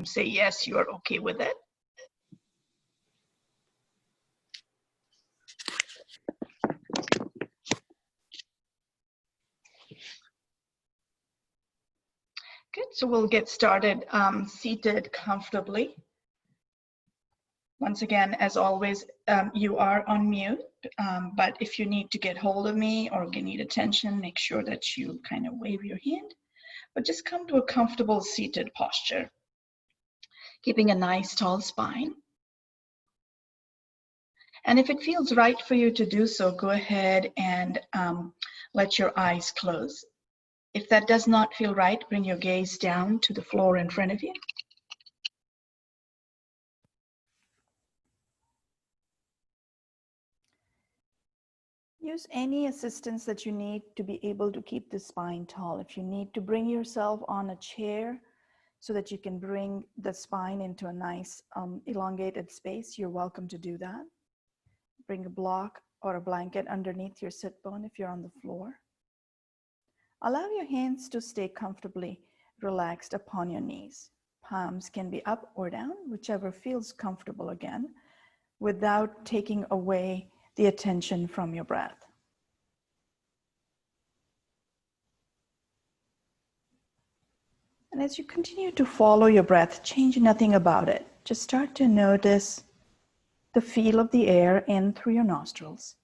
say yes, you're okay with it. Good, so we'll get started seated comfortably. Once again, as always, you are on mute, but if you need to get hold of me or you need attention, make sure that you kind of wave your hand, but just come to a comfortable seated posture, keeping a nice tall spine. And if it feels right for you to do so, go ahead and let your eyes close. If that does not feel right, bring your gaze down to the floor in front of you. Use any assistance that you need to be able to keep the spine tall. If you need to bring yourself on a chair so that you can bring the spine into a nice elongated space, you're welcome to do that. Bring a block or a blanket underneath your sit bone if you're on the floor. Allow your hands to stay comfortably relaxed upon your knees. Palms can be up or down, whichever feels comfortable again, without taking away the attention from your breath. And as you continue to follow your breath, change nothing about it. Just start to notice the feel of the air in through your nostrils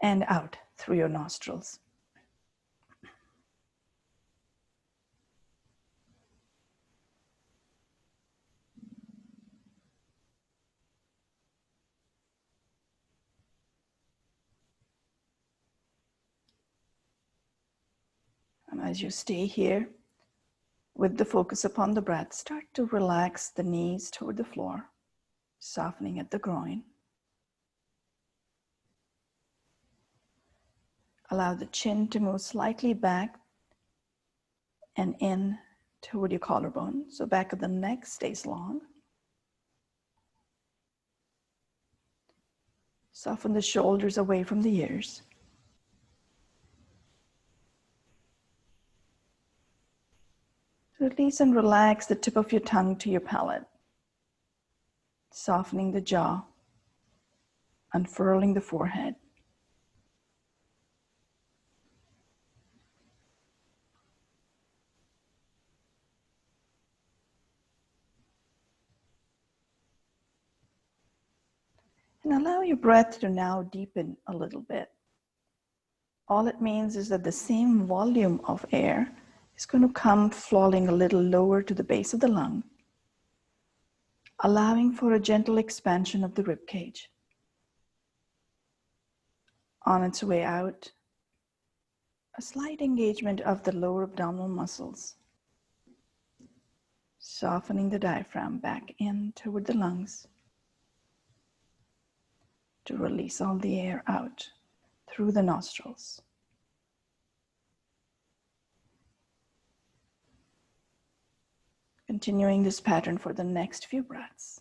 and out through your nostrils. And as you stay here with the focus upon the breath, start to relax the knees toward the floor, softening at the groin. Allow the chin to move slightly back and in toward your collarbone, so back of the neck stays long. Soften the shoulders away from the ears. Release and relax the tip of your tongue to your palate, softening the jaw, unfurling the forehead. And allow your breath to now deepen a little bit. All it means is that the same volume of air is going to come flowing a little lower to the base of the lung, allowing for a gentle expansion of the rib cage. On its way out, a slight engagement of the lower abdominal muscles, softening the diaphragm back in toward the lungs to release all the air out through the nostrils. Continuing this pattern for the next few breaths.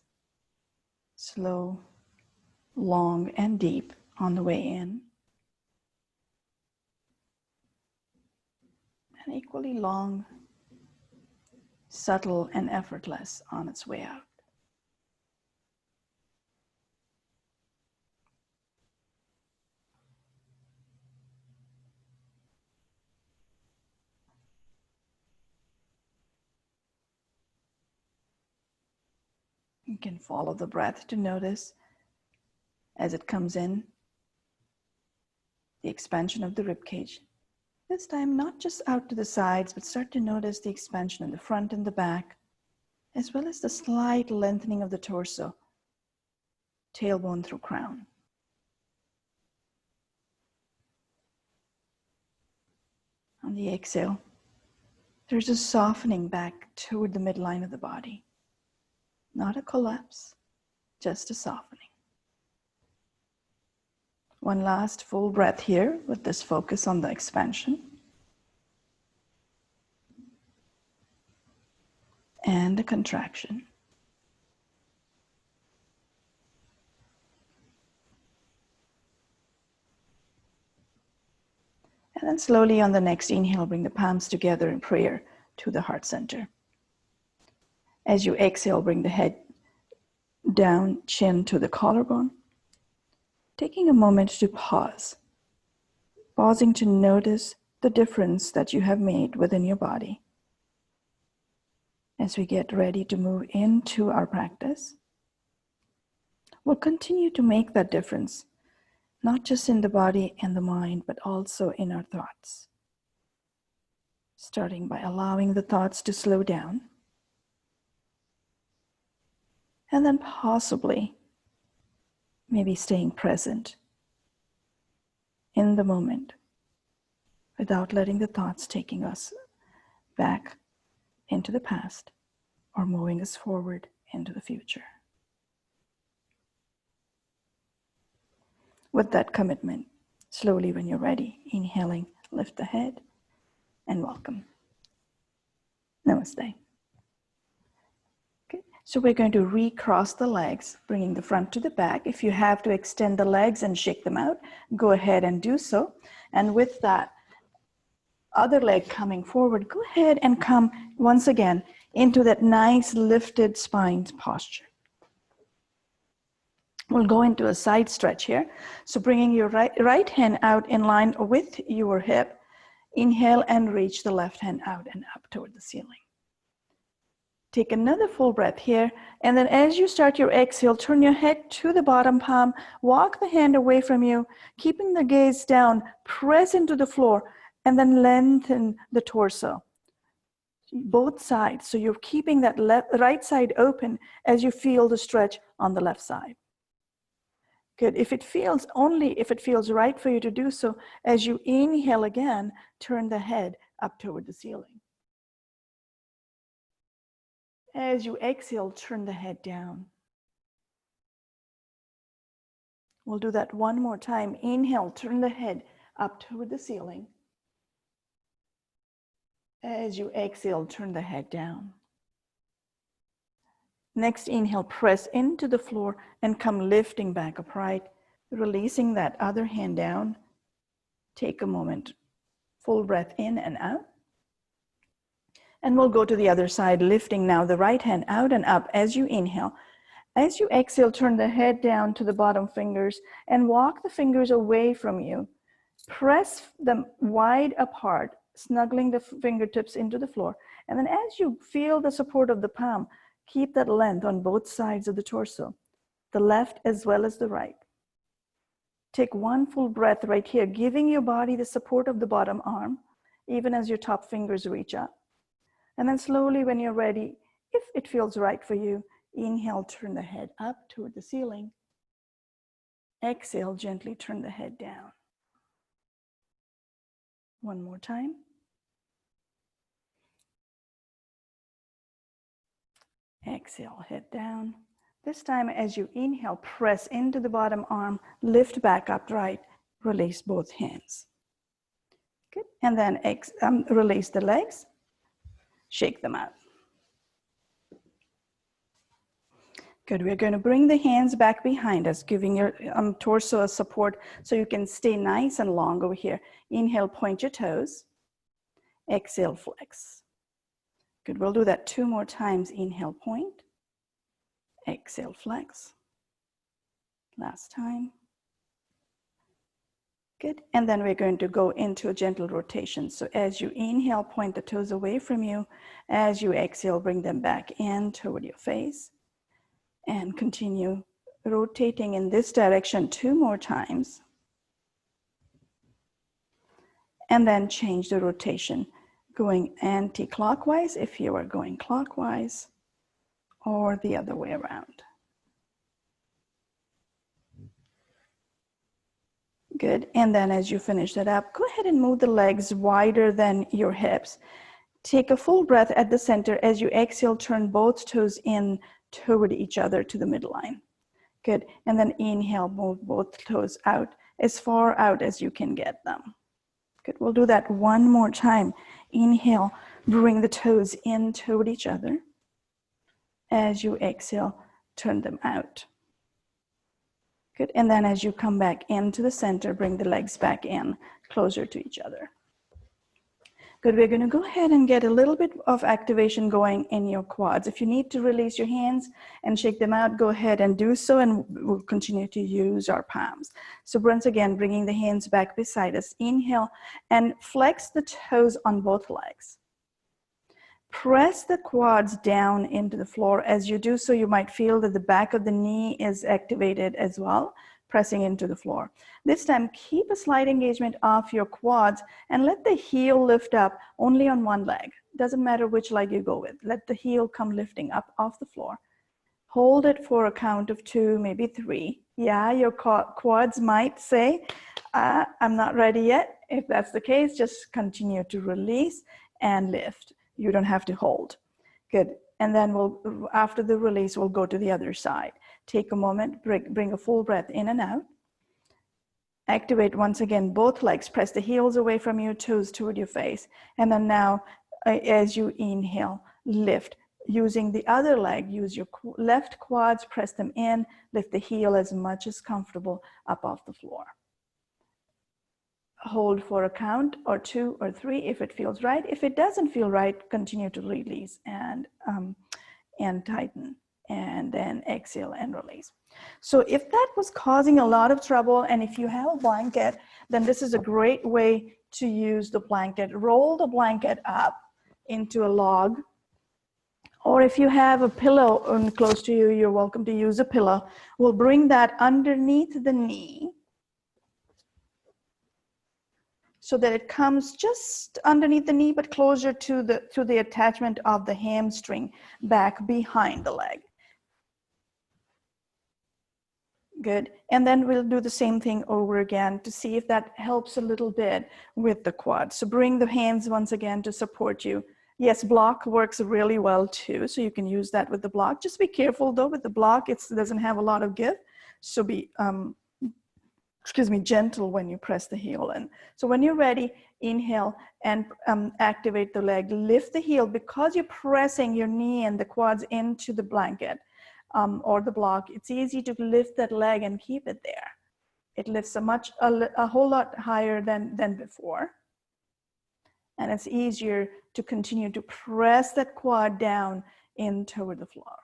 Slow, long, and deep on the way in. And equally long, subtle, and effortless on its way out. You can follow the breath to notice as it comes in the expansion of the rib cage. This time, not just out to the sides, but start to notice the expansion in the front and the back, as well as the slight lengthening of the torso, tailbone through crown. On the exhale, there's a softening back toward the midline of the body. Not a collapse, just a softening. One last full breath here with this focus on the expansion. And a contraction. And then slowly on the next inhale, bring the palms together in prayer to the heart center. As you exhale, bring the head down, chin to the collarbone. Taking a moment to pause, pausing to notice the difference that you have made within your body. As we get ready to move into our practice, we'll continue to make that difference, not just in the body and the mind, but also in our thoughts. Starting by allowing the thoughts to slow down, and then possibly maybe staying present in the moment without letting the thoughts taking us back into the past or moving us forward into the future. With that commitment, slowly when you're ready, inhaling, lift the head and welcome. Namaste. Okay, so we're going to recross the legs, bringing the front to the back. If you have to extend the legs and shake them out, go ahead and do so. And with that other leg coming forward, go ahead and come once again into that nice lifted spine posture. We'll go into a side stretch here. So bringing your right hand out in line with your hip, inhale and reach the left hand out and up toward the ceiling. Take another full breath here. And then as you start your exhale, turn your head to the bottom palm, walk the hand away from you, keeping the gaze down, press into the floor, and then lengthen the torso. Both sides. So you're keeping that right side open as you feel the stretch on the left side. Good. If it feels right for you to do so, as you inhale again, turn the head up toward the ceiling. As you exhale, turn the head down. We'll do that one more time. Inhale, turn the head up toward the ceiling. As you exhale, turn the head down. Next inhale, press into the floor and come lifting back upright, releasing that other hand down. Take a moment, full breath in and out. And we'll go to the other side, lifting now the right hand out and up as you inhale. As you exhale, turn the head down to the bottom fingers and walk the fingers away from you. Press them wide apart, snuggling the fingertips into the floor. And then as you feel the support of the palm, keep that length on both sides of the torso, the left as well as the right. Take one full breath right here, giving your body the support of the bottom arm, even as your top fingers reach up. And then slowly when you're ready, if it feels right for you, inhale, turn the head up toward the ceiling. Exhale, gently turn the head down. One more time. Exhale, head down. This time as you inhale, press into the bottom arm, lift back upright, release both hands. Good, and then release the legs, shake them out. Good, we're going to bring the hands back behind us, giving your torso a support so you can stay nice and long over here. Inhale, point your toes. Exhale, flex. Good, we'll do that 2 more times. Inhale, point. Exhale, flex. Last time. Good, and then we're going to go into a gentle rotation. So as you inhale, point the toes away from you. As you exhale, bring them back in toward your face. And continue rotating in this direction 2 more times. And then change the rotation, going anti-clockwise if you are going clockwise, or the other way around. Good, and then as you finish that up, go ahead and move the legs wider than your hips. Take a full breath at the center. As you exhale, turn both toes in toward each other to the midline. Good, and then inhale, move both toes out as far out as you can get them. Good, we'll do that one more time. Inhale, bring the toes in toward each other. As you exhale, turn them out. Good, and then as you come back into the center, bring the legs back in, closer to each other. Good, we're gonna go ahead and get a little bit of activation going in your quads. If you need to release your hands and shake them out, go ahead and do so, and we'll continue to use our palms. So once again, bringing the hands back beside us. Inhale and flex the toes on both legs. Press the quads down into the floor. As you do so, you might feel that the back of the knee is activated as well, pressing into the floor. This time, keep a slight engagement of your quads and let the heel lift up only on one leg. Doesn't matter which leg you go with. Let the heel come lifting up off the floor. Hold it for a count of 2, maybe 3. Yeah, your quads might say, I'm not ready yet. If that's the case, just continue to release and lift. You don't have to hold. Good. And then after the release, we'll go to the other side. Take a moment, bring a full breath in and out. Activate once again both legs. Press the heels away from your toes toward your face. And then now, as you inhale, lift. Using the other leg, use your left quads, press them in, lift the heel as much as comfortable up off the floor. Hold for a count or 2 or 3 if it feels right. If it doesn't feel right, continue to release and tighten, and then exhale and release. So if that was causing a lot of trouble, and if you have a blanket, then this is a great way to use the blanket. Roll the blanket up into a log, or if you have a pillow close to you, you're welcome to use a pillow. We'll bring that underneath the knee so that it comes just underneath the knee, but closer to the attachment of the hamstring back behind the leg. Good. And then we'll do the same thing over again to see if that helps a little bit with the quad. So bring the hands once again to support you. Yes, block works really well too, so you can use that with the block. Just be careful though with the block, it doesn't have a lot of give. So be gentle when you press the heel in. So when you're ready, inhale and activate the leg. Lift the heel because you're pressing your knee and the quads into the blanket or the block. It's easy to lift that leg and keep it there. It lifts a whole lot higher than before. And it's easier to continue to press that quad down in toward the floor.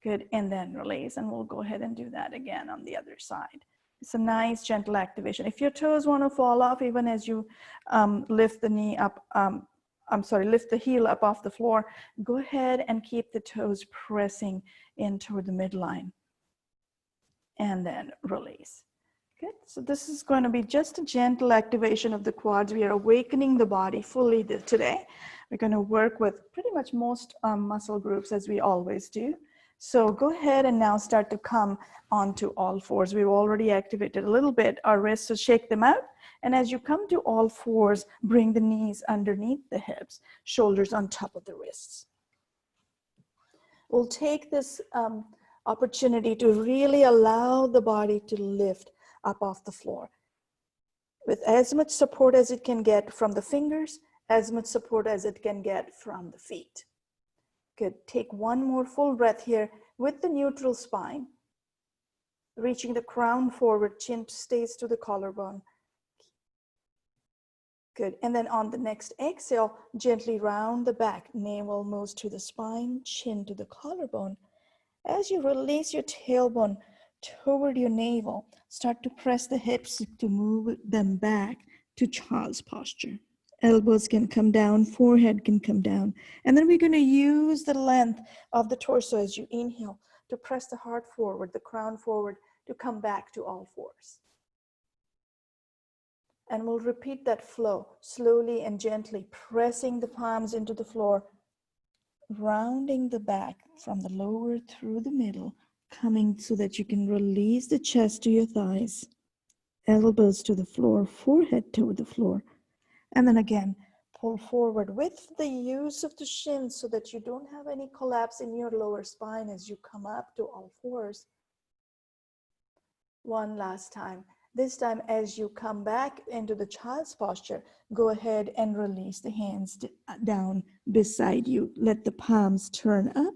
Good, and then release. And we'll go ahead and do that again on the other side. It's a nice gentle activation. If your toes want to fall off, even as you lift the knee up, lift the heel up off the floor, go ahead and keep the toes pressing in toward the midline. And then release. Good, so this is going to be just a gentle activation of the quads. We are awakening the body fully today. We're going to work with pretty much most muscle groups as we always do. So go ahead and now start to come onto all fours. We've already activated a little bit our wrists, so shake them out. And as you come to all fours, bring the knees underneath the hips, shoulders on top of the wrists. We'll take this opportunity to really allow the body to lift up off the floor with as much support as it can get from the fingers, as much support as it can get from the feet. Good. Take one more full breath here with the neutral spine, reaching the crown forward, chin stays to the collarbone. Good. And then on the next exhale, gently round the back, navel moves to the spine, chin to the collarbone. As you release your tailbone toward your navel, start to press the hips to move them back to child's posture. Elbows can come down, forehead can come down. And then we're going to use the length of the torso as you inhale to press the heart forward, the crown forward, to come back to all fours. And we'll repeat that flow, slowly and gently, pressing the palms into the floor, rounding the back from the lower through the middle, coming so that you can release the chest to your thighs, elbows to the floor, forehead toward the floor. And then again, pull forward with the use of the shins so that you don't have any collapse in your lower spine as you come up to all fours. One last time. This time, as you come back into the child's posture, go ahead and release the hands down beside you. Let the palms turn up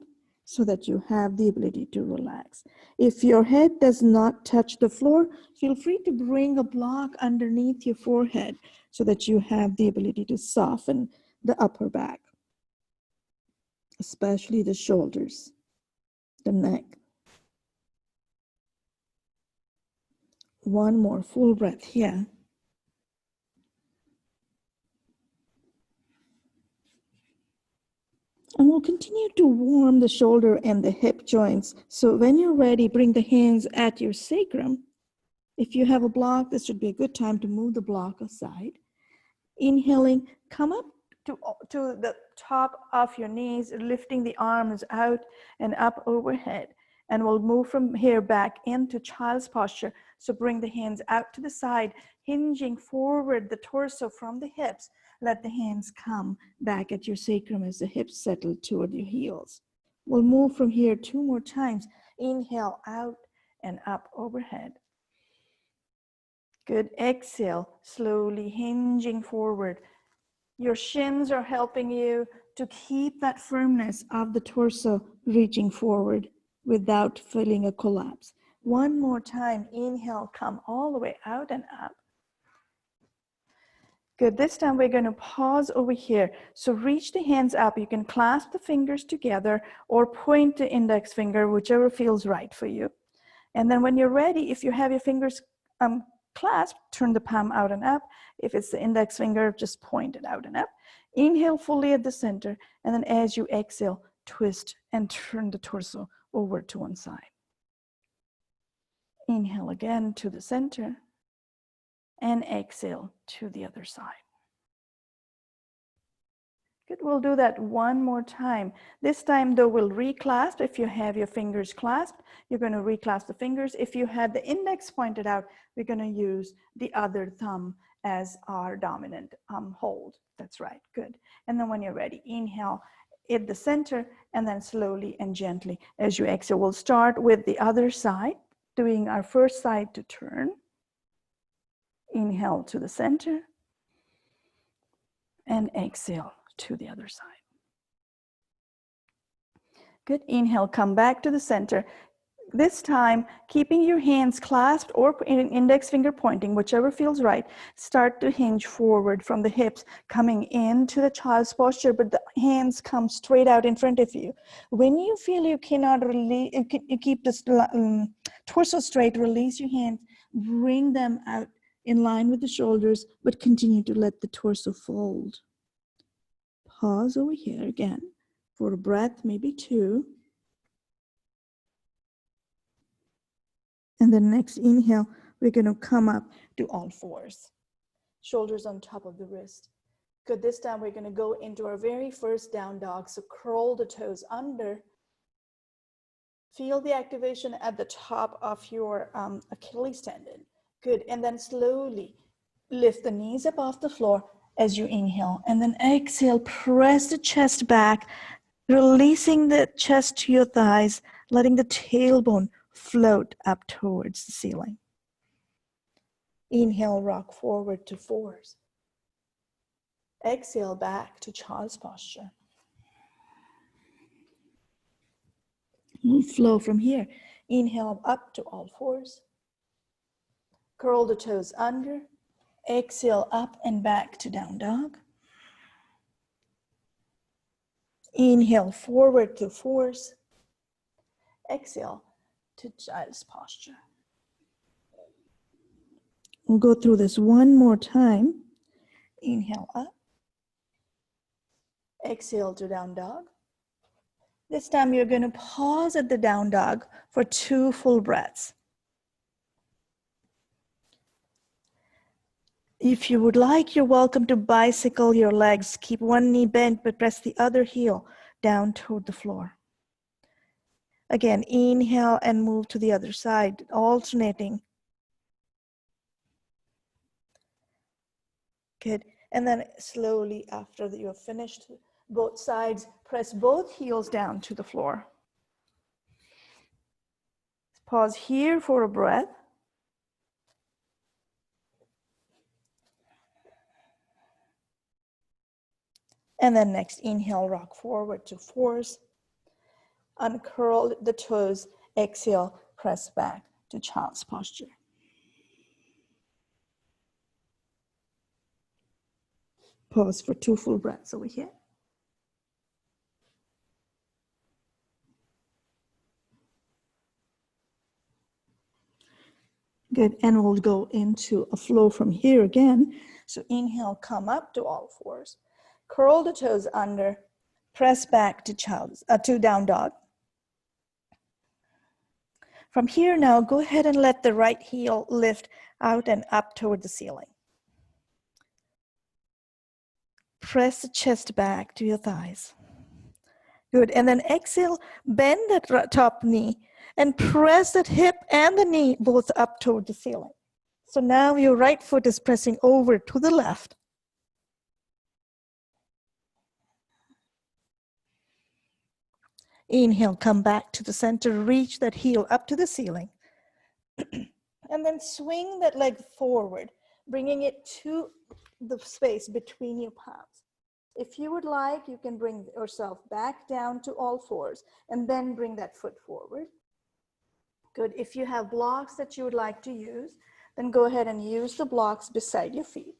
so that you have the ability to relax. If your head does not touch the floor, feel free to bring a block underneath your forehead so that you have the ability to soften the upper back, especially the shoulders, the neck. One more full breath here. And we'll continue to warm the shoulder and the hip joints. So when you're ready, bring the hands at your sacrum. If you have a block, this would be a good time to move the block aside. Inhaling, come up to the top of your knees, lifting the arms out and up overhead. And we'll move from here back into child's posture. So bring the hands out to the side, hinging forward the torso from the hips. Let the hands come back at your sacrum as the hips settle toward your heels. We'll move from here 2 more times. Inhale out and up overhead. Good. Exhale, slowly hinging forward. Your shins are helping you to keep that firmness of the torso reaching forward without feeling a collapse. 1 more time. Inhale, come all the way out and up. Good. This time we're going to pause over here. So reach the hands up. You can clasp the fingers together or point the index finger, whichever feels right for you. And then when you're ready, if you have your fingers clasped, turn the palm out and up. If it's the index finger, just point it out and up. Inhale fully at the center. And then as you exhale, twist and turn the torso over to one side. Inhale again to the center. And exhale to the other side. Good, we'll do that 1 more time. This time though, we'll reclasp. If you have your fingers clasped, you're going to reclasp the fingers. If you have the index pointed out, we're going to use the other thumb as our dominant hold. That's right, good. And then when you're ready, inhale at the center and then slowly and gently as you exhale. We'll start with the other side, doing our first side to turn. Inhale to the center and exhale to the other side. Good. Inhale, come back to the center. This time, keeping your hands clasped or index finger pointing, whichever feels right. Start to hinge forward from the hips, coming into the child's posture, but the hands come straight out in front of you. When you feel you cannot release, you keep the torso straight, release your hands, bring them out in line with the shoulders, but continue to let the torso fold. Pause over here again for a breath, maybe 2. And then next inhale, we're going to come up to all fours. Shoulders on top of the wrist. Good, this time we're going to go into our very first down dog. So curl the toes under. Feel the activation at the top of your Achilles tendon. Good, and then slowly lift the knees up off the floor as you inhale. And then exhale, press the chest back, releasing the chest to your thighs, letting the tailbone float up towards the ceiling. Inhale, rock forward to fours. Exhale, back to child's posture. We'll flow from here. Inhale, up to all fours. Curl the toes under. Exhale, up and back to down dog. Inhale, forward to fours. Exhale to child's posture. We'll go through this 1 more time. Inhale up. Exhale to down dog. This time you're going to pause at the down dog for 2 full breaths. If you would like, you're welcome to bicycle your legs. Keep one knee bent, but press the other heel down toward the floor. Again, inhale and move to the other side, alternating. Good. And then slowly, after you have finished both sides, press both heels down to the floor. Pause here for a breath. And then next, inhale, rock forward to fours. Uncurl the toes. Exhale, press back to child's posture. Pause for 2 full breaths over here. Good, and we'll go into a flow from here again. So inhale, come up to all fours. Curl the toes under, press back to down dog. From here now, go ahead and let the right heel lift out and up toward the ceiling. Press the chest back to your thighs. Good, and then exhale, bend that top knee and press that hip and the knee both up toward the ceiling. So now your right foot is pressing over to the left. Inhale, come back to the center, reach that heel up to the ceiling. And then swing that leg forward, bringing it to the space between your palms. If you would like, you can bring yourself back down to all fours and then bring that foot forward. Good. If you have blocks that you would like to use, then go ahead and use the blocks beside your feet.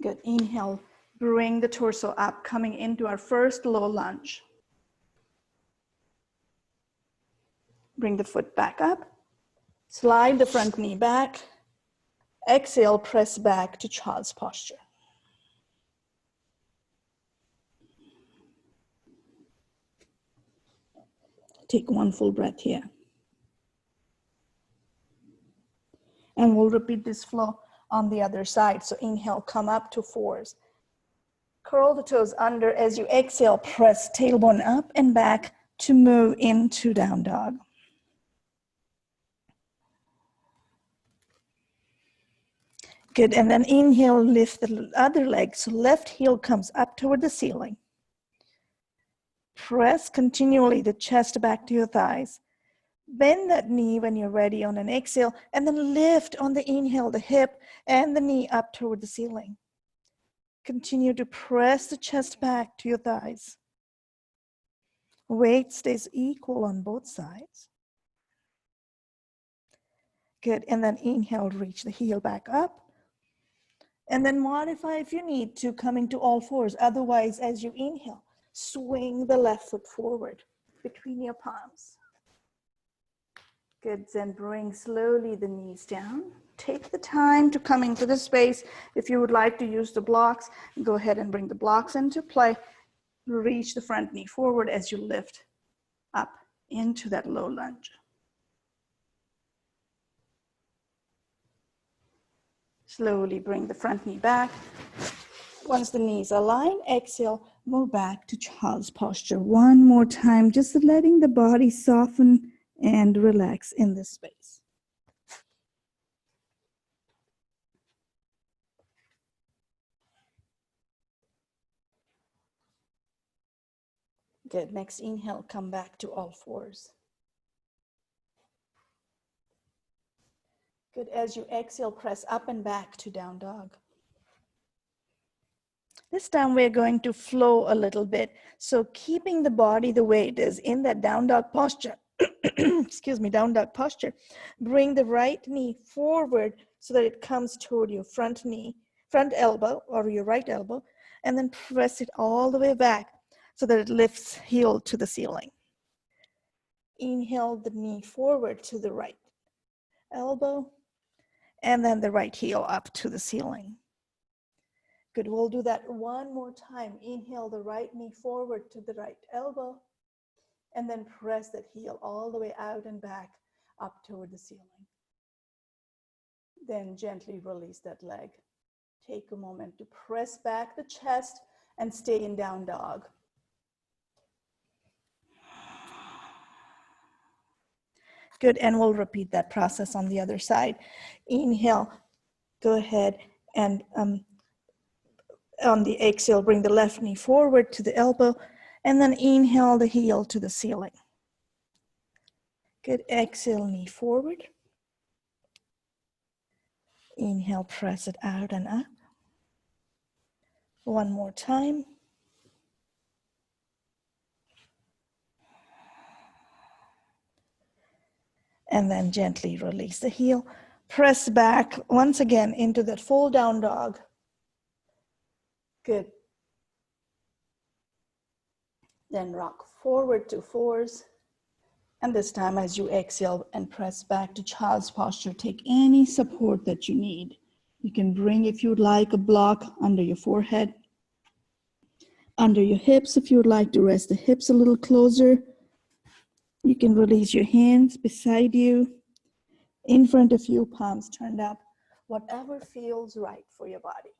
Good. Inhale, bring the torso up, coming into our first low lunge. Bring the foot back up. Slide the front knee back. Exhale, press back to child's posture. Take 1 full breath here. And we'll repeat this flow on the other side. So inhale, come up to fours. Curl the toes under. As you exhale, press tailbone up and back to move into down dog. Good, and then inhale, lift the other leg. So left heel comes up toward the ceiling. Press continually the chest back to your thighs. Bend that knee when you're ready on an exhale, and then lift on the inhale, the hip and the knee up toward the ceiling. Continue to press the chest back to your thighs. Weight stays equal on both sides. Good, and then inhale, reach the heel back up. And then modify if you need to, coming to all fours. Otherwise, as you inhale, swing the left foot forward between your palms. Good, then bring slowly the knees down. Take the time to come into the space. If you would like to use the blocks, go ahead and bring the blocks into play. Reach the front knee forward as you lift up into that low lunge. Slowly bring the front knee back. Once the knees align, exhale, move back to child's posture. 1 more time, just letting the body soften and relax in this space. Good, next inhale, come back to all fours. Good, as you exhale, press up and back to down dog. This time we're going to flow a little bit. So keeping the body the way it is in that down dog posture, excuse me, down dog posture, bring the right knee forward so that it comes toward your front knee, front elbow or your right elbow, and then press it all the way back so that it lifts heel to the ceiling. Inhale the knee forward to the right elbow, and then the right heel up to the ceiling. Good, we'll do that 1 more time. Inhale the right knee forward to the right elbow, and then press that heel all the way out and back up toward the ceiling. Then gently release that leg. Take a moment to press back the chest and stay in down dog. Good, and we'll repeat that process on the other side. Inhale, go ahead and on the exhale, bring the left knee forward to the elbow, and then inhale the heel to the ceiling. Good, exhale, knee forward. Inhale, press it out and up. 1 more time. And then gently release the heel. Press back once again into that fold down dog. Good. Then rock forward to fours. And this time as you exhale and press back to child's posture, take any support that you need. You can bring, if you'd like, a block under your forehead, under your hips if you would like to rest the hips a little closer. You can release your hands beside you, in front of you, palms turned up, whatever feels right for your body.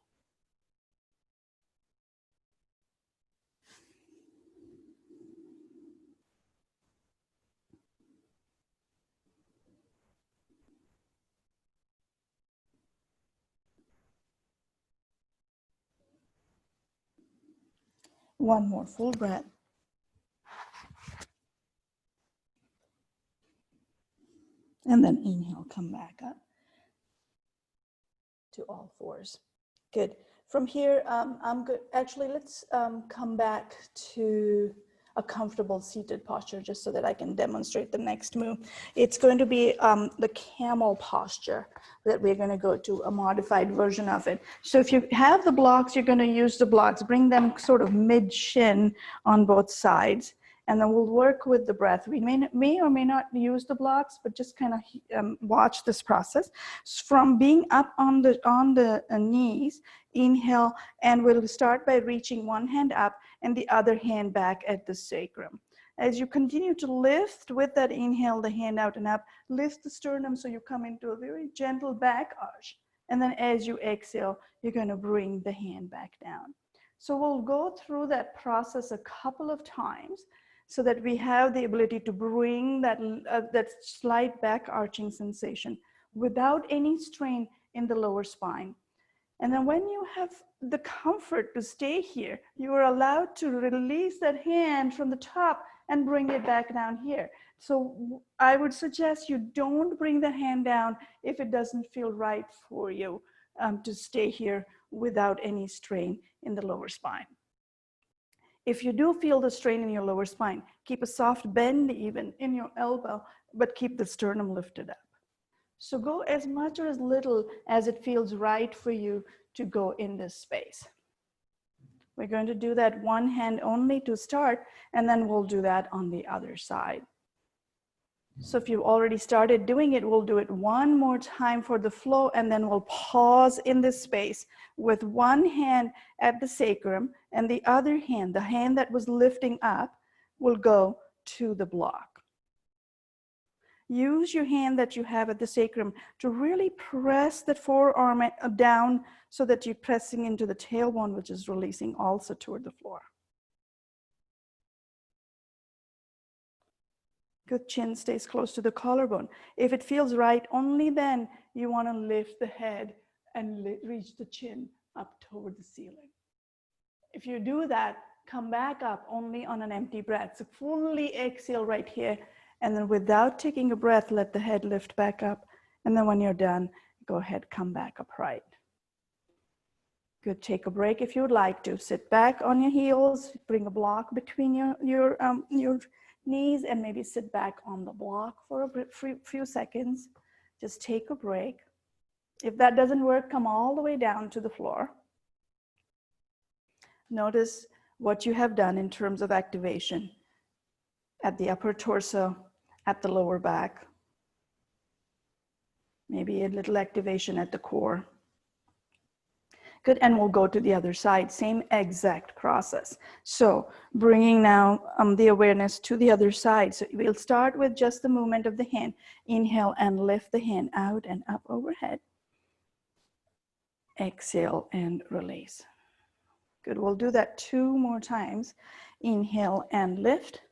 One more full breath. And then inhale, come back up to all fours. Good. From here, I'm good. Actually, let's come back to a comfortable seated posture just so that I can demonstrate the next move. It's going to be the camel posture that we're going to go to, a modified version of it. So if you have the blocks, you're going to use the blocks, bring them sort of mid-shin on both sides. And then we'll work with the breath. We may or may not use the blocks, but just kind of watch this process. From being up on the knees, inhale, and we'll start by reaching one hand up and the other hand back at the sacrum. As you continue to lift with that inhale, the hand out and up, lift the sternum so you come into a very gentle back arch. And then as you exhale, you're going to bring the hand back down. So we'll go through that process a couple of times so that we have the ability to bring that slight back arching sensation without any strain in the lower spine. And then when you have the comfort to stay here, you are allowed to release that hand from the top and bring it back down here. So I would suggest you don't bring the hand down if it doesn't feel right for you to stay here without any strain in the lower spine. If you do feel the strain in your lower spine, keep a soft bend even in your elbow, but keep the sternum lifted up. So go as much or as little as it feels right for you to go in this space. We're going to do that one hand only to start, and then we'll do that on the other side. So if you've already started doing it, we'll do it one more time for the flow, and then we'll pause in this space with one hand at the sacrum, and the other hand, the hand that was lifting up, will go to the block. Use your hand that you have at the sacrum to really press that forearm down so that you're pressing into the tailbone, which is releasing also toward the floor. Good. Chin stays close to the collarbone. If it feels right, only then you want to lift the head and reach the chin up toward the ceiling. If you do that, come back up only on an empty breath. So fully exhale right here. And then without taking a breath, let the head lift back up. And then when you're done, go ahead, come back upright. Good. Take a break if you would like to. Sit back on your heels, bring a block between your knees, and maybe sit back on the block for a few seconds. Just take a break. If that doesn't work, come all the way down to the floor. Notice what you have done in terms of activation at the upper torso, at the lower back. Maybe a little activation at the core. Good, and we'll go to the other side, same exact process. So bringing now the awareness to the other side. So we'll start with just the movement of the hand. Inhale and lift the hand out and up overhead. Exhale and release. Good, we'll do that 2 more times. Inhale and lift.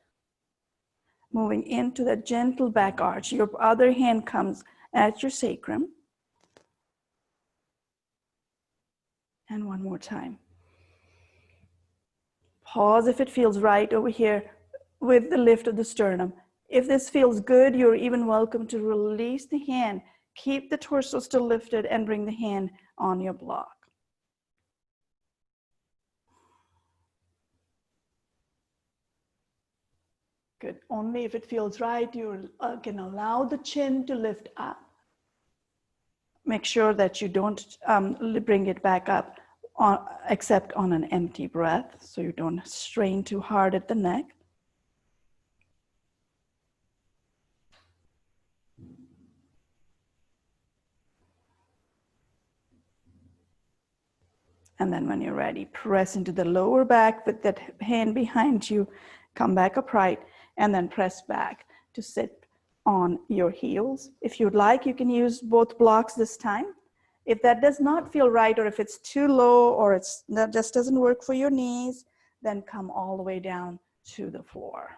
Moving into that gentle back arch. Your other hand comes at your sacrum. And one more time. Pause if it feels right over here with the lift of the sternum. If this feels good, you're even welcome to release the hand. Keep the torso still lifted and bring the hand on your block. Good. Only if it feels right, you can allow the chin to lift up. Make sure that you don't bring it back up except on an empty breath, so you don't strain too hard at the neck. And then when you're ready, press into the lower back with that hand behind you, come back upright, and then press back to sit on your heels. If you'd like, you can use both blocks this time. If that does not feel right, or if it's too low, or that just doesn't work for your knees, then come all the way down to the floor.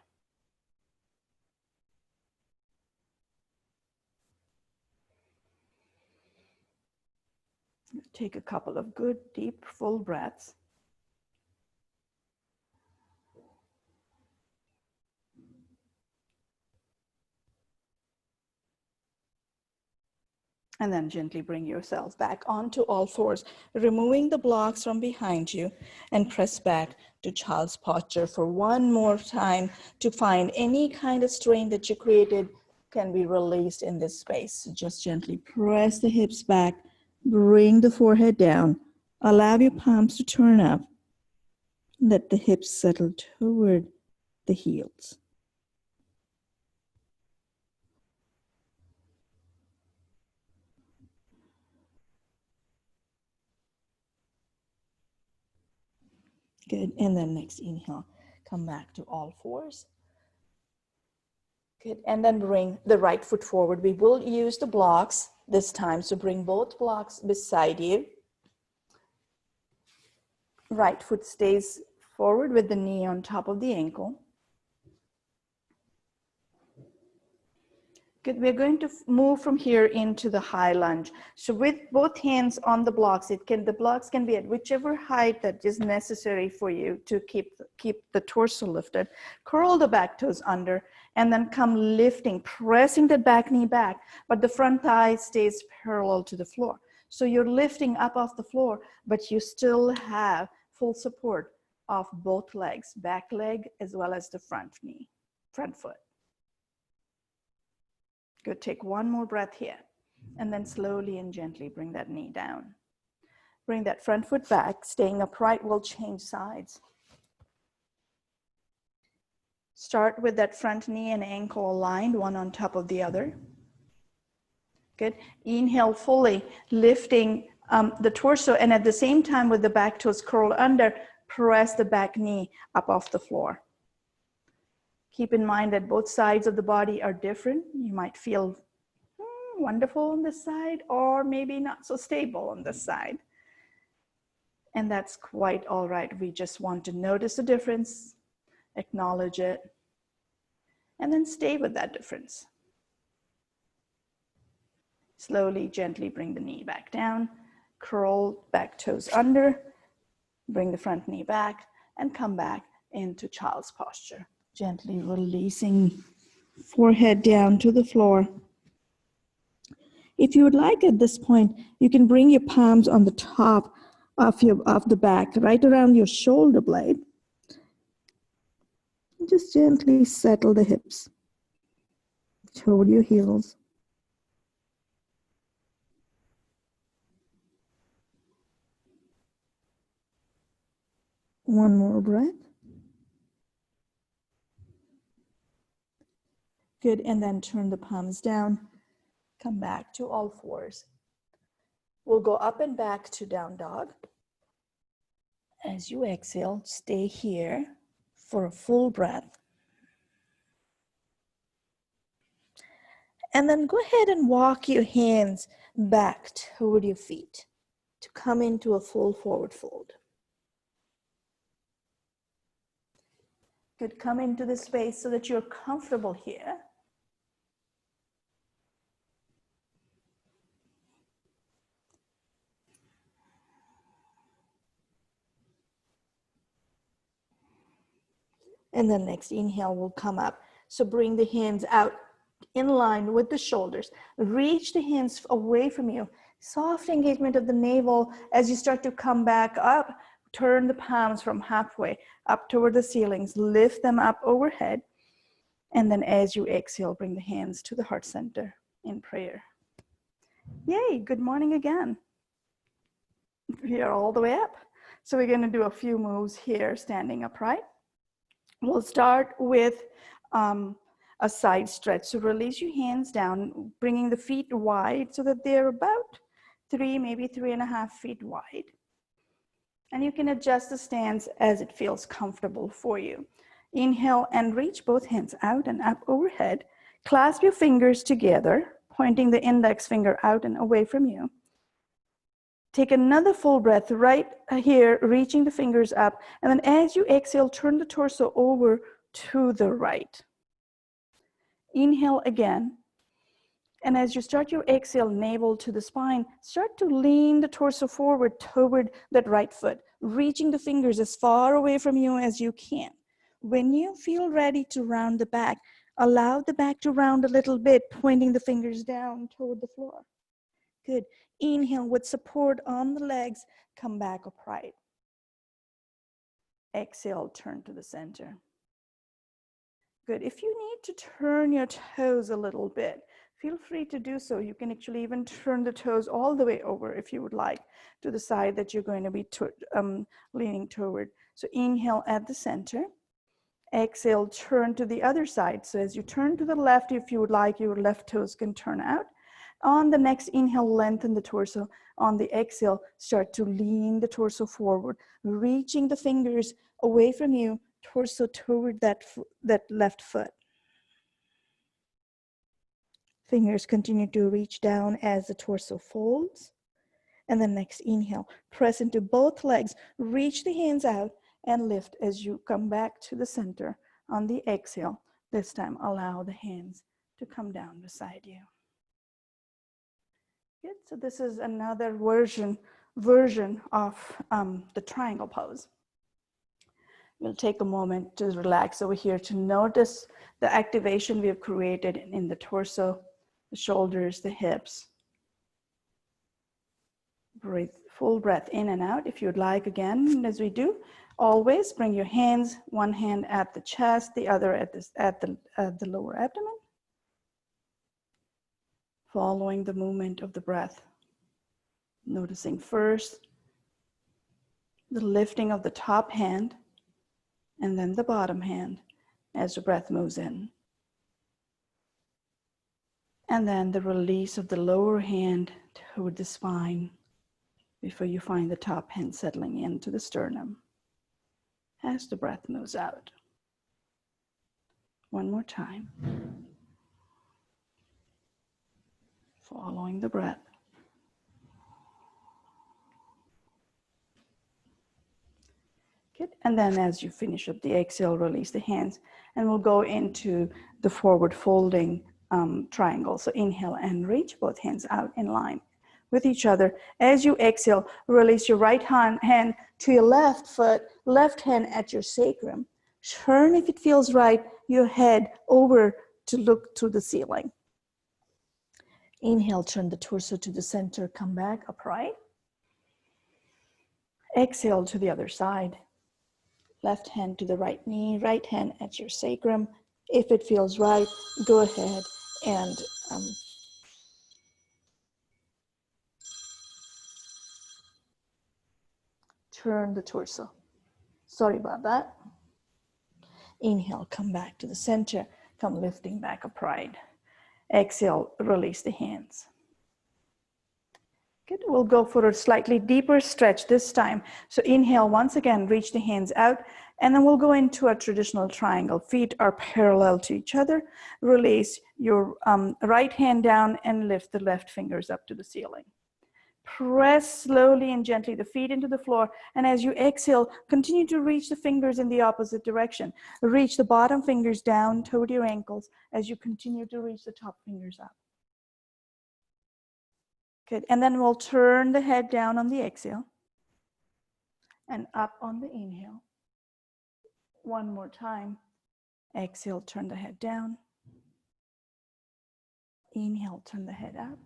Take a couple of good, deep, full breaths. And then gently bring yourself back onto all fours, removing the blocks from behind you, and press back to child's posture for one more time to find any kind of strain that you created can be released in this space. So just gently press the hips back, bring the forehead down, allow your palms to turn up, let the hips settle toward the heels. Good, and then next inhale, come back to all fours. Good, and then bring the right foot forward. We will use the blocks this time, so bring both blocks beside you. Right foot stays forward with the knee on top of the ankle. Good, we're going to move from here into the high lunge. So with both hands on the blocks, the blocks can be at whichever height that is necessary for you to keep the torso lifted. Curl the back toes under, and then come lifting, pressing the back knee back, but the front thigh stays parallel to the floor. So you're lifting up off the floor, but you still have full support of both legs, back leg as well as the front knee, front foot. Good, take one more breath here, and then slowly and gently bring that knee down. Bring that front foot back, staying upright, we'll change sides. Start with that front knee and ankle aligned, one on top of the other. Good, inhale fully, lifting the torso, and at the same time with the back toes curled under, press the back knee up off the floor. Keep in mind that both sides of the body are different. You might feel wonderful on this side, or maybe not so stable on this side. And that's quite all right. We just want to notice the difference, acknowledge it, and then stay with that difference. Slowly, gently bring the knee back down, curl back toes under, bring the front knee back, and come back into child's posture. Gently releasing forehead down to the floor. If you would like at this point, you can bring your palms on the top of the back, right around your shoulder blade. Just gently settle the hips toward your heels. One more breath. Good, and then turn the palms down. Come back to all fours. We'll go up and back to down dog. As you exhale, stay here for a full breath. And then go ahead and walk your hands back toward your feet to come into a full forward fold. Good, come into this space so that you're comfortable here. And then next inhale will come up. So bring the hands out in line with the shoulders. Reach the hands away from you. Soft engagement of the navel as you start to come back up. Turn the palms from halfway up toward the ceilings. Lift them up overhead. And then as you exhale, bring the hands to the heart center in prayer. Yay, good morning again. We are all the way up. So we're going to do a few moves here, standing upright. We'll start with a side stretch. So release your hands down, bringing the feet wide so that they're about 3, maybe 3.5 feet wide. And you can adjust the stance as it feels comfortable for you. Inhale and reach both hands out and up overhead. Clasp your fingers together, pointing the index finger out and away from you. Take another full breath right here, reaching the fingers up. And then as you exhale, turn the torso over to the right. Inhale again. And as you start your exhale, navel to the spine, start to lean the torso forward toward that right foot, reaching the fingers as far away from you as you can. When you feel ready to round the back, allow the back to round a little bit, pointing the fingers down toward the floor. Good. Inhale with support on the legs, come back upright. Exhale, turn to the center. Good. If you need to turn your toes a little bit, feel free to do so. You can actually even turn the toes all the way over if you would like to the side that you're going to be leaning toward. So inhale at the center. Exhale, turn to the other side. So as you turn to the left, if you would like, your left toes can turn out. On the next inhale, lengthen the torso. On the exhale, start to lean the torso forward, reaching the fingers away from you, torso toward that left foot. Fingers continue to reach down as the torso folds. And then next inhale, press into both legs, reach the hands out and lift as you come back to the center. On the exhale, this time allow the hands to come down beside you. Good, so this is another version of the triangle pose. We'll take a moment to relax over here to notice the activation we have created in the torso, the shoulders, the hips. Breathe, full breath in and out if you'd like. Again, as we do, always bring your hands, one hand at the chest, the other at the lower abdomen. Following the movement of the breath. Noticing first the lifting of the top hand and then the bottom hand as the breath moves in. And then the release of the lower hand toward the spine before you find the top hand settling into the sternum as the breath moves out. One more time. Following the breath. Good. And then as you finish up the exhale, release the hands, and we'll go into the forward folding triangle. So inhale and reach both hands out in line with each other. As you exhale, release your right hand to your left foot, left hand at your sacrum. Turn, if it feels right, your head over to look to the ceiling. Inhale, turn the torso to the center, come back upright. Exhale to the other side. Left hand to the right knee, right hand at your sacrum. If it feels right, go ahead and turn the torso. Sorry about that. Inhale, come back to the center, come lifting back upright. Exhale, release the hands. Good, we'll go for a slightly deeper stretch this time. So inhale, once again, reach the hands out, and then we'll go into a traditional triangle. Feet are parallel to each other. Release your right hand down and lift the left fingers up to the ceiling. Press slowly and gently the feet into the floor, and as you exhale, continue to reach the fingers in the opposite direction. Reach the bottom fingers down toward your ankles as you continue to reach the top fingers up. Good, and then we'll turn the head down on the exhale and up on the inhale. One more time. Exhale, turn the head down. Inhale, turn the head up.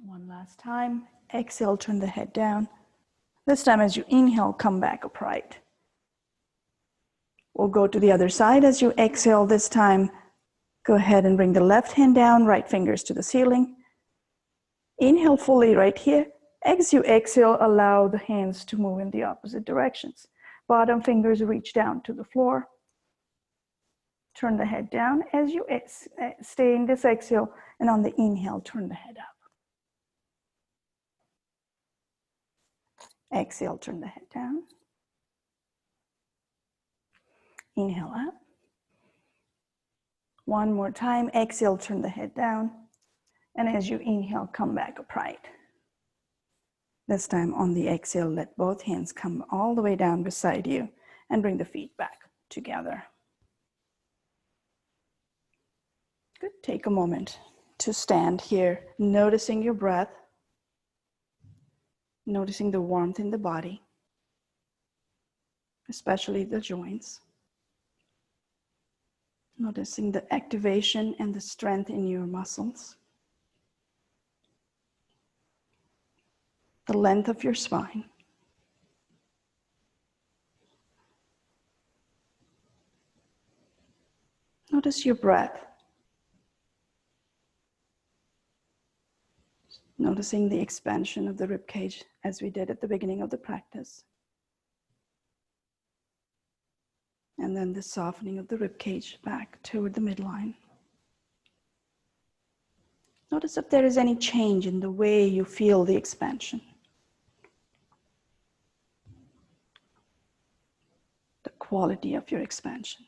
One last time. Exhale, turn the head down. This time as you inhale, come back upright. We'll go to the other side as you exhale this time. Go ahead and bring the left hand down, right fingers to the ceiling. Inhale fully right here. As you exhale, allow the hands to move in the opposite directions. Bottom fingers reach down to the floor. Turn the head down as you stay in this exhale, and on the inhale, turn the head up. Exhale, turn the head down. Inhale up. One more time, exhale, turn the head down. And as you inhale, come back upright. This time on the exhale, let both hands come all the way down beside you and bring the feet back together. Good, take a moment to stand here, noticing your breath, noticing the warmth in the body, especially the joints. Noticing the activation and the strength in your muscles. The length of your spine. Notice your breath. Noticing the expansion of the rib cage as we did at the beginning of the practice. And then the softening of the rib cage back toward the midline. Notice if there is any change in the way you feel the expansion. The quality of your expansion.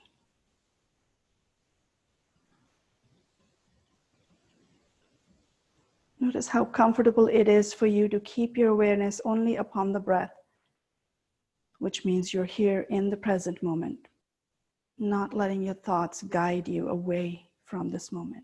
Notice how comfortable it is for you to keep your awareness only upon the breath, which means you're here in the present moment, not letting your thoughts guide you away from this moment.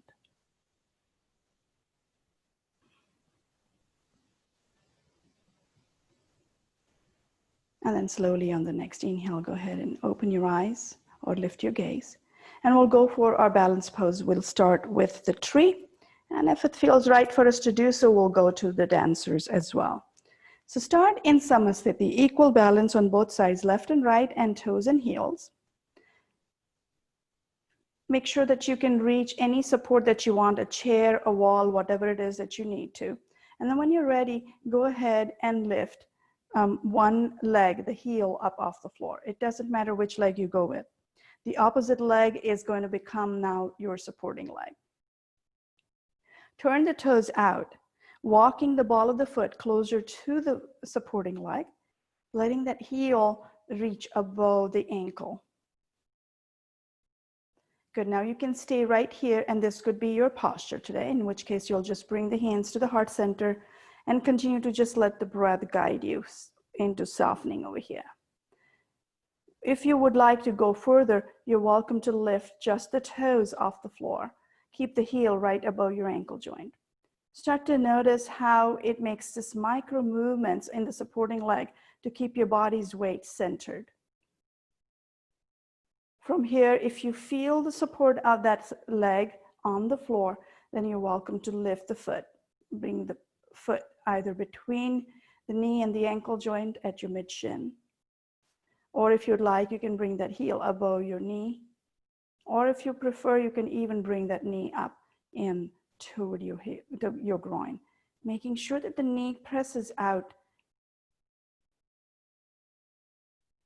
And then slowly on the next inhale, go ahead and open your eyes or lift your gaze. And we'll go for our balance pose. We'll start with the tree. And if it feels right for us to do so, we'll go to the dancers as well. So start in Samasthiti, equal balance on both sides, left and right, and toes and heels. Make sure that you can reach any support that you want, a chair, a wall, whatever it is that you need to. And then when you're ready, go ahead and lift one leg, the heel, up off the floor. It doesn't matter which leg you go with. The opposite leg is going to become now your supporting leg. Turn the toes out, walking the ball of the foot closer to the supporting leg, letting that heel reach above the ankle. Good, now you can stay right here, and this could be your posture today, in which case you'll just bring the hands to the heart center and continue to just let the breath guide you into softening over here. If you would like to go further, you're welcome to lift just the toes off the floor. Keep the heel right above your ankle joint. Start to notice how it makes this micro movements in the supporting leg to keep your body's weight centered. From here, if you feel the support of that leg on the floor, then you're welcome to lift the foot. Bring the foot either between the knee and the ankle joint at your mid-shin. Or if you'd like, you can bring that heel above your knee. Or if you prefer, you can even bring that knee up in toward your groin, making sure that the knee presses out.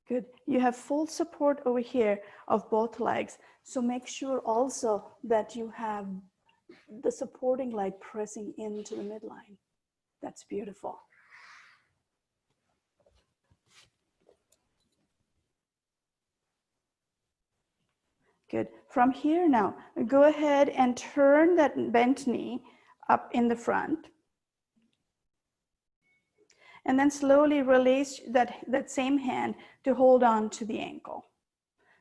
Good. You have full support over here of both legs. So make sure also that you have the supporting leg pressing into the midline. That's beautiful. Good. From here now, go ahead and turn that bent knee up in the front. And then slowly release that same hand to hold on to the ankle.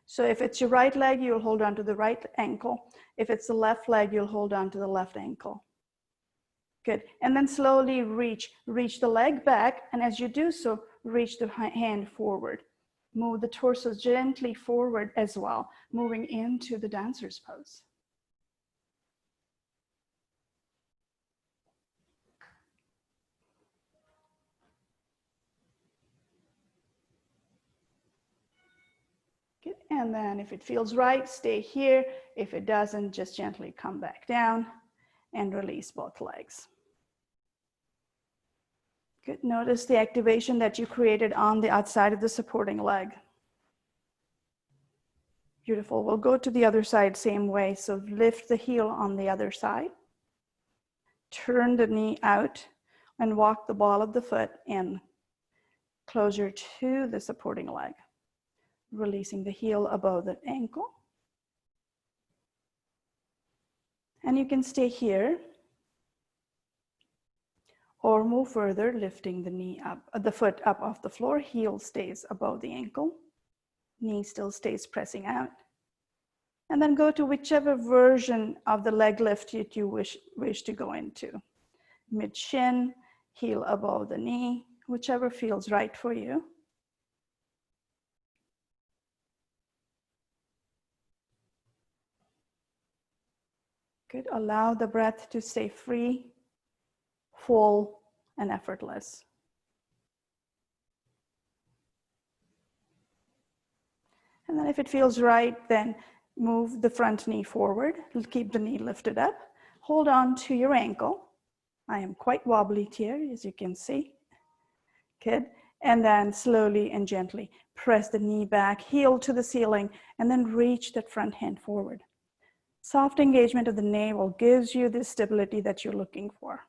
So if it's your right leg, you'll hold on to the right ankle. If it's the left leg, you'll hold on to the left ankle. Good. And then slowly reach the leg back. And as you do so, reach the hand forward. Move the torso gently forward as well, moving into the dancer's pose. Good. And then if it feels right, stay here. If it doesn't, just gently come back down and release both legs. Good. Notice the activation that you created on the outside of the supporting leg. Beautiful. We'll go to the other side same way. So lift the heel on the other side. Turn the knee out and walk the ball of the foot in closer to the supporting leg. Releasing the heel above the ankle. And you can stay here or move further, lifting the knee up, the foot up off the floor. Heel stays above the ankle. Knee still stays pressing out. And then go to whichever version of the leg lift that you wish to go into. Mid-shin, heel above the knee, whichever feels right for you. Good. Allow the breath to stay free, full, and effortless. And then if it feels right, then move the front knee forward. Keep the knee lifted up. Hold on to your ankle. I am quite wobbly here, as you can see. Good. And then slowly and gently press the knee back, heel to the ceiling, and then reach that front hand forward. Soft engagement of the navel gives you the stability that you're looking for.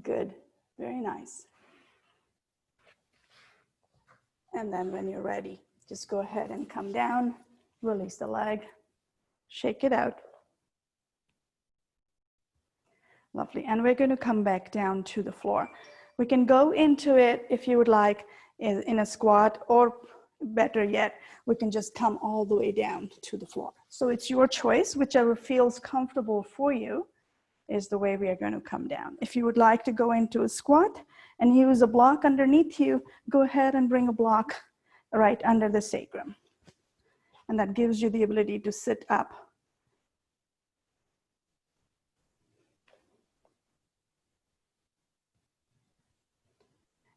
Good. Very nice. And then when you're ready, just go ahead and come down, release the leg, shake it out. Lovely. And we're going to come back down to the floor. We can go into it if you would like in a squat, or better yet, we can just come all the way down to the floor. So it's your choice, whichever feels comfortable for you is the way we are going to come down. If you would like to go into a squat and use a block underneath you, go ahead and bring a block right under the sacrum. And that gives you the ability to sit up.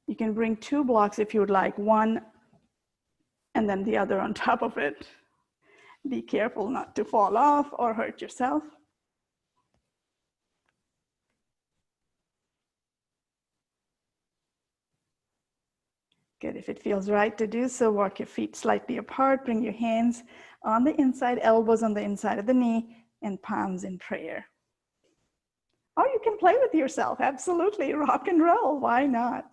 You can bring two blocks if you would like, one and then the other on top of it. Be careful not to fall off or hurt yourself. Good. If it feels right to do so, walk your feet slightly apart, bring your hands on the inside, elbows on the inside of the knee, and palms in prayer. Or you can play with yourself, absolutely, rock and roll, why not?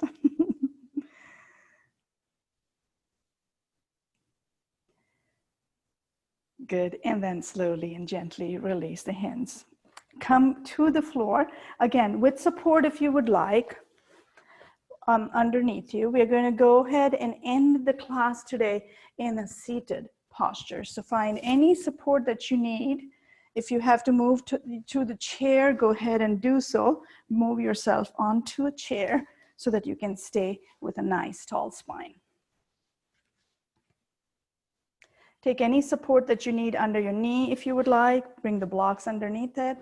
Good, and then slowly and gently release the hands. Come to the floor, again, with support if you would like, underneath you. We're going to go ahead and end the class today in a seated posture. So find any support that you need. If you have to move to the chair, go ahead and do so. Move yourself onto a chair so that you can stay with a nice tall spine. Take any support that you need under your knee if you would like. Bring the blocks underneath it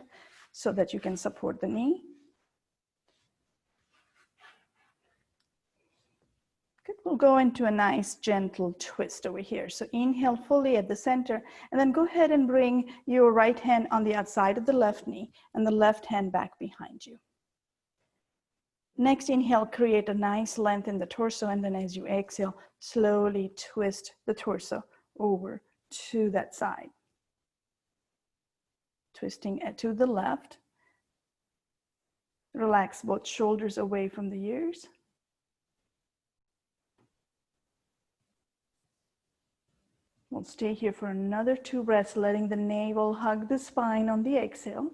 so that you can support the knee. Good. We'll go into a nice gentle twist over here. So inhale fully at the center, and then go ahead and bring your right hand on the outside of the left knee and the left hand back behind you. Next inhale, create a nice length in the torso, and then as you exhale, slowly twist the torso over to that side. Twisting it to the left. Relax both shoulders away from the ears. We'll stay here for another 2 breaths, letting the navel hug the spine on the exhale.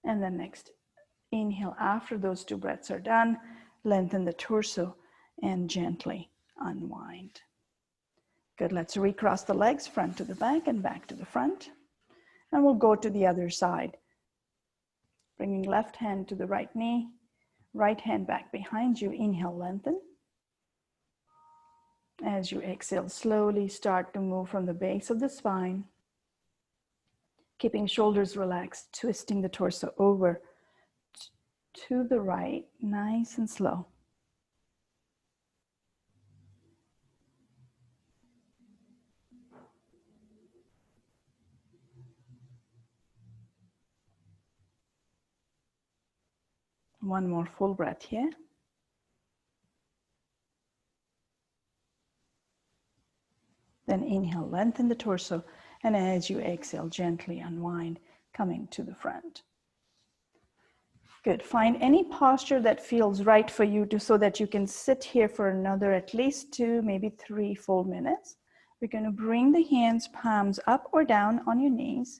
And then next, inhale after those 2 breaths are done, lengthen the torso and gently unwind. Good, let's recross the legs, front to the back and back to the front. And we'll go to the other side. Bringing left hand to the right knee, right hand back behind you. Inhale, lengthen. As you exhale, slowly start to move from the base of the spine, keeping shoulders relaxed, twisting the torso over to the right, nice and slow. One more full breath here. Then inhale, lengthen the torso, and as you exhale, gently unwind, coming to the front. Good. Find any posture that feels right for you so that you can sit here for another at least 2, maybe 3 full minutes. We're going to bring the hands, palms up or down on your knees.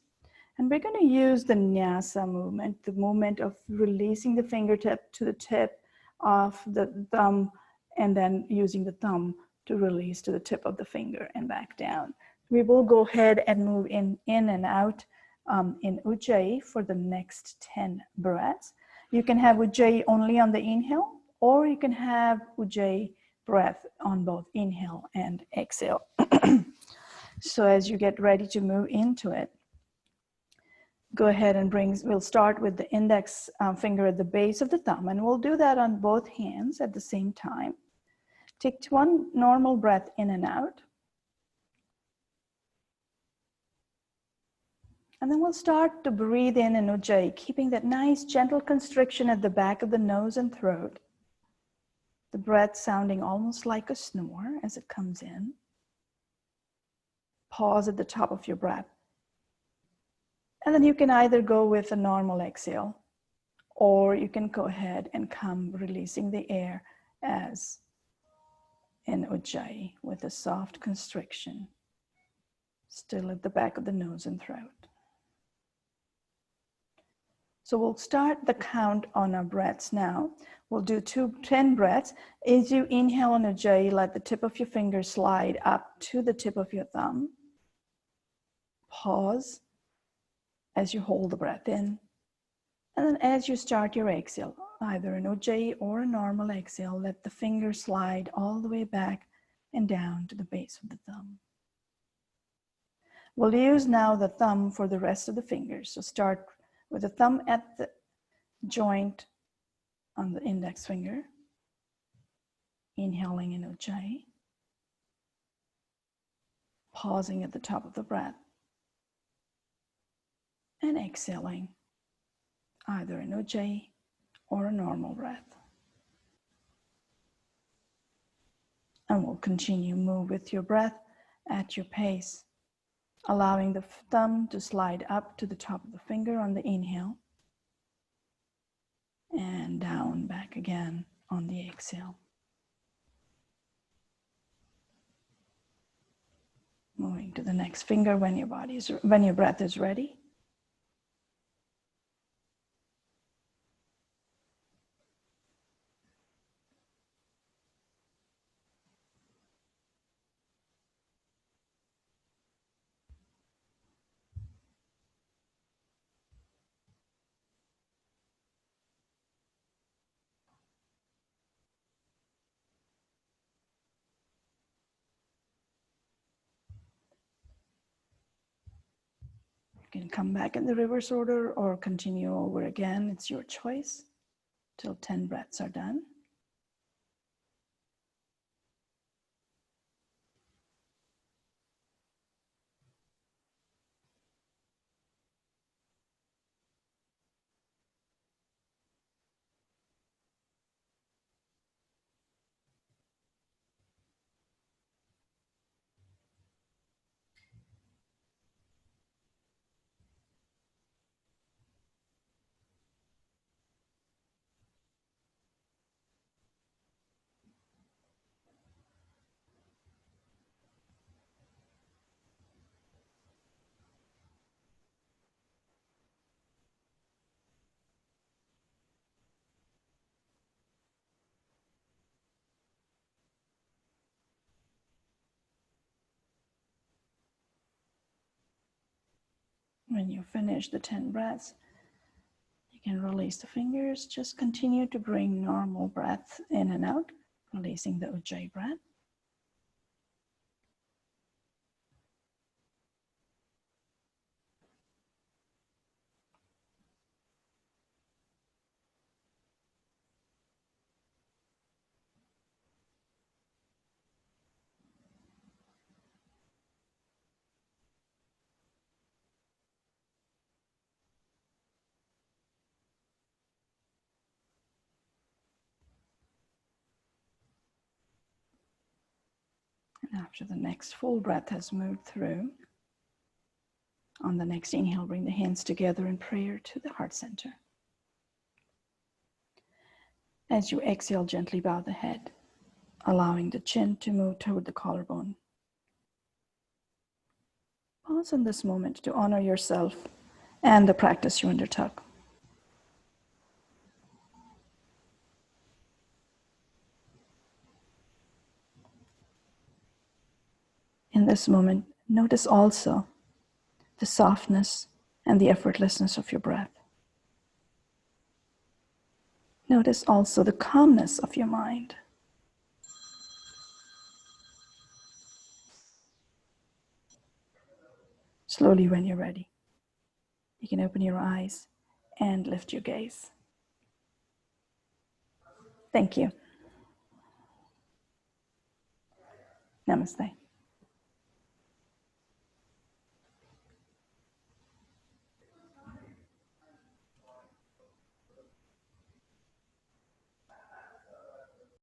And we're going to use the nyasa movement, the movement of releasing the fingertip to the tip of the thumb, and then using the thumb to release to the tip of the finger and back down. We will go ahead and move in and out in Ujjayi for the next 10 breaths. You can have Ujjayi only on the inhale, or you can have Ujjayi breath on both inhale and exhale. So as you get ready to move into it, go ahead and we'll start with the index finger at the base of the thumb, and we'll do that on both hands at the same time. Take one normal breath in and out. And then we'll start to breathe in Ujjayi, keeping that nice gentle constriction at the back of the nose and throat. The breath sounding almost like a snore as it comes in. Pause at the top of your breath. And then you can either go with a normal exhale, or you can go ahead and come releasing the air as in Ujjayi with a soft constriction, still at the back of the nose and throat. So we'll start the count on our breaths now. We'll do 10 breaths. As you inhale on Ujjayi, let the tip of your finger slide up to the tip of your thumb. Pause as you hold the breath in. And then as you start your exhale, either an Ujjayi or a normal exhale, let the finger slide all the way back and down to the base of the thumb. We'll use now the thumb for the rest of the fingers. So start with the thumb at the joint on the index finger, inhaling in Ujjayi, pausing at the top of the breath, and exhaling, either in Ujjayi or a normal breath. And we'll continue move with your breath at your pace, allowing the thumb to slide up to the top of the finger on the inhale, and down back again on the exhale. Moving to the next finger when your breath is ready. You can come back in the reverse order or continue over again. It's your choice till 10 breaths are done. When you finish the 10 breaths, you can release the fingers. Just continue to bring normal breath in and out, releasing the Ujjayi breath. After the next full breath has moved through, on the next inhale, bring the hands together in prayer to the heart center. As you exhale, gently bow the head, allowing the chin to move toward the collarbone. Pause in this moment to honor yourself and the practice you undertook. In this moment, notice also the softness and the effortlessness of your breath. Notice also the calmness of your mind. Slowly, when you're ready, you can open your eyes and lift your gaze. Thank you. Namaste.